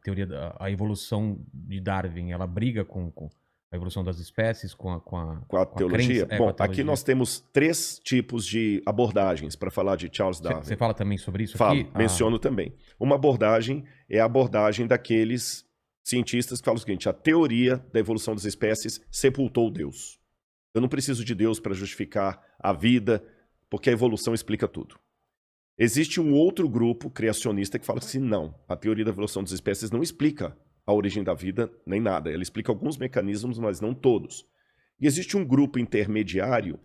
teoria a evolução de Darwin, ela briga com a evolução das espécies, com a Com a teologia? crença, com Bom, a teologia. aqui nós temos 3 tipos de abordagens para falar de Charles Darwin. Você fala também sobre isso Falo, aqui? menciono também. Uma abordagem é a abordagem daqueles cientistas que falam o seguinte: a teoria da evolução das espécies sepultou Deus. Eu não preciso de Deus para justificar a vida, porque a evolução explica tudo. Existe um outro grupo criacionista que fala assim: não, a teoria da evolução das espécies não explica a origem da vida nem nada. Ela explica alguns mecanismos, mas não todos. E existe um grupo intermediário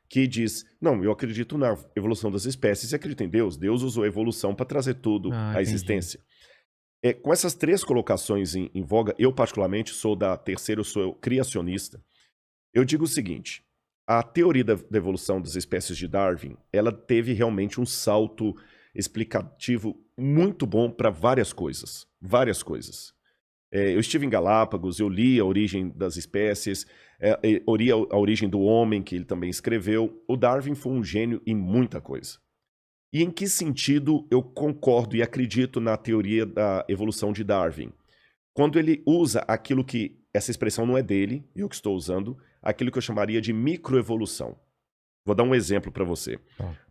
que diz: não, eu acredito na evolução das espécies e acredito em Deus. Deus usou a evolução para trazer tudo à existência. Com essas 3 colocações em voga, eu particularmente sou da terceira, eu sou criacionista. Eu digo o seguinte: a teoria da evolução das espécies de Darwin, ela teve realmente um salto explicativo muito bom para várias coisas. Várias coisas. Eu estive em Galápagos, eu li a origem das espécies, li a origem do homem, que ele também escreveu. O Darwin foi um gênio em muita coisa. E em que sentido eu concordo e acredito na teoria da evolução de Darwin? Quando ele usa aquilo que, essa expressão não é dele, eu que estou usando, aquilo que eu chamaria de microevolução. Vou dar um exemplo para você.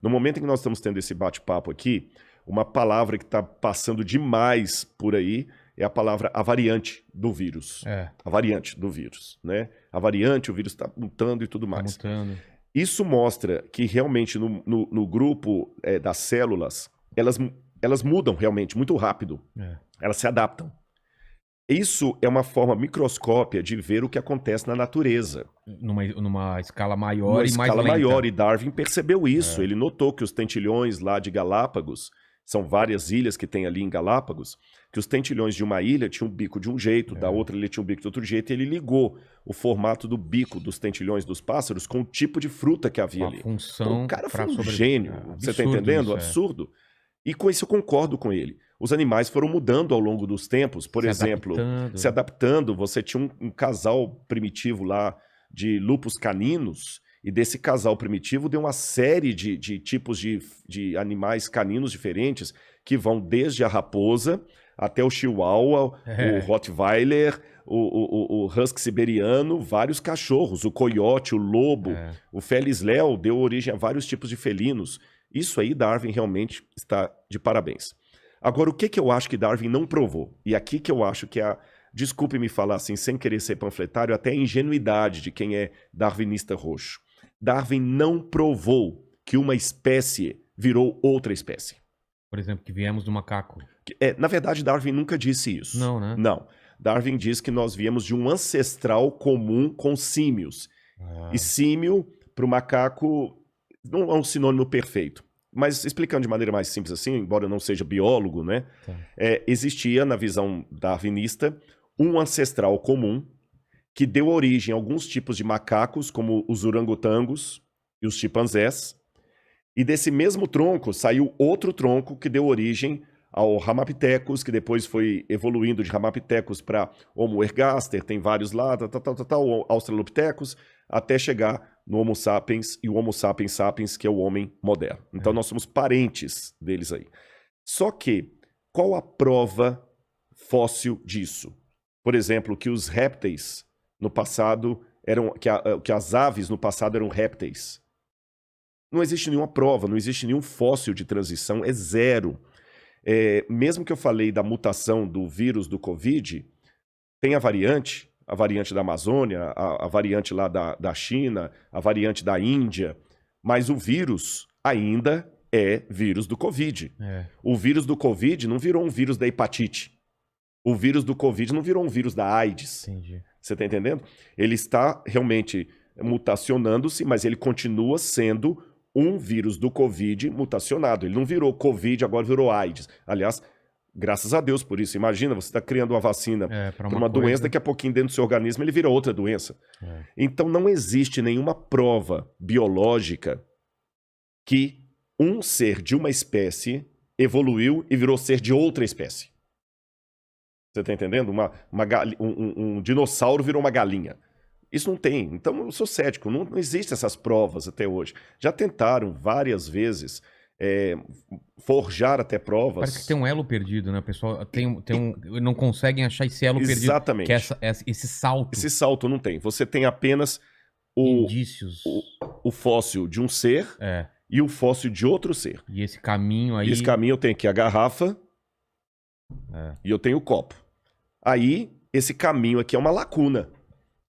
No momento em que nós estamos tendo esse bate-papo aqui, uma palavra que está passando demais por aí é a palavra a variante do vírus. A variante do vírus, né? A variante, o vírus está mutando e tudo mais. Isso mostra que realmente no grupo das células, elas mudam realmente muito rápido. Elas se adaptam. Isso é uma forma microscópia de ver o que acontece na natureza. Numa escala maior Numa e mais escala lenta. maior, e Darwin percebeu isso. Ele notou que os tentilhões lá de Galápagos, são várias ilhas que tem ali em Galápagos, que os tentilhões de uma ilha tinham um bico de um jeito, da outra ilha tinha um bico de outro jeito, e ele ligou o formato do bico dos tentilhões dos pássaros com o tipo de fruta que havia ali. Função então, o cara foi um gênio. Você está entendendo? Absurdo. E com isso eu concordo com ele. Os animais foram mudando ao longo dos tempos. Por exemplo, se adaptando. Você tinha um casal primitivo lá de lupus caninos, e desse casal primitivo deu uma série de tipos de animais caninos diferentes, que vão desde a raposa até o chihuahua, o rottweiler, o husky siberiano, vários cachorros, o coiote, o lobo, o felis leu deu origem a vários tipos de felinos. Isso aí Darwin realmente está de parabéns. Agora, o que eu acho que Darwin não provou? E aqui que eu acho que desculpe-me falar assim, sem querer ser panfletário, até a ingenuidade de quem é darwinista roxo. Darwin não provou que uma espécie virou outra espécie. Por exemplo, que viemos do macaco. Na verdade, Darwin nunca disse isso. Não, né? Não. Darwin diz que nós viemos de um ancestral comum com símios. E símio, para o macaco, não é um sinônimo perfeito. Mas explicando de maneira mais simples assim, embora eu não seja biólogo, né? Existia, na visão darwinista, um ancestral comum que deu origem a alguns tipos de macacos, como os orangotangos e os chimpanzés. E desse mesmo tronco saiu outro tronco que deu origem ao Ramapithecus, que depois foi evoluindo de Ramapithecus para Homo ergaster, tem vários lá, o Australopithecus, até chegar no Homo sapiens e o Homo sapiens sapiens, que é o homem moderno. Então nós somos parentes deles aí. Só que, qual a prova fóssil disso? Por exemplo, que os répteis no passado que as aves no passado eram répteis. Não existe nenhuma prova, não existe nenhum fóssil de transição, é zero. Mesmo que eu falei da mutação do vírus do Covid, tem a variante da Amazônia, a variante lá da China, a variante da Índia, mas o vírus ainda é vírus do Covid. O vírus do Covid não virou um vírus da hepatite. O vírus do Covid não virou um vírus da AIDS. Entendi. Você está entendendo? Ele está realmente mutacionando-se, mas ele continua sendo um vírus do Covid mutacionado. Ele não virou Covid, agora virou AIDS. Aliás, graças a Deus por isso. Imagina, você está criando uma vacina para uma doença, daqui a pouquinho dentro do seu organismo ele vira outra doença. Então não existe nenhuma prova biológica que um ser de uma espécie evoluiu e virou ser de outra espécie. Você está entendendo? Um dinossauro virou uma galinha. Isso não tem. Então eu sou cético. Não existem essas provas até hoje. Já tentaram várias vezes forjar até provas. Parece que tem um elo perdido, né? O pessoal não conseguem achar esse elo Exatamente. perdido. Que é esse salto. Esse salto não tem. Você tem apenas indícios. O fóssil de um ser e o fóssil de outro ser. E esse caminho aí... E esse caminho eu tenho aqui a garrafa e eu tenho o copo. Aí, esse caminho aqui é uma lacuna.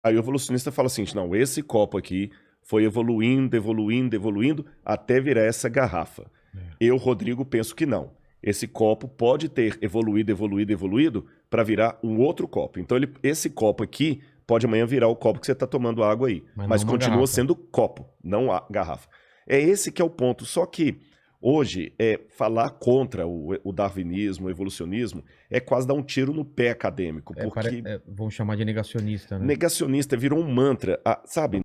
Aí o evolucionista fala assim, não, esse copo aqui foi evoluindo, evoluindo, evoluindo, até virar essa garrafa. Eu, Rodrigo, penso que não. Esse copo pode ter evoluído, evoluído, evoluído para virar um outro copo. Então, esse copo aqui pode amanhã virar o copo que você está tomando água aí. Mas continua sendo copo, não a garrafa. É esse que é o ponto. Só que hoje, falar contra o darwinismo, o evolucionismo, é quase dar um tiro no pé acadêmico. Porque vamos chamar de negacionista, né? Negacionista virou um mantra, sabe?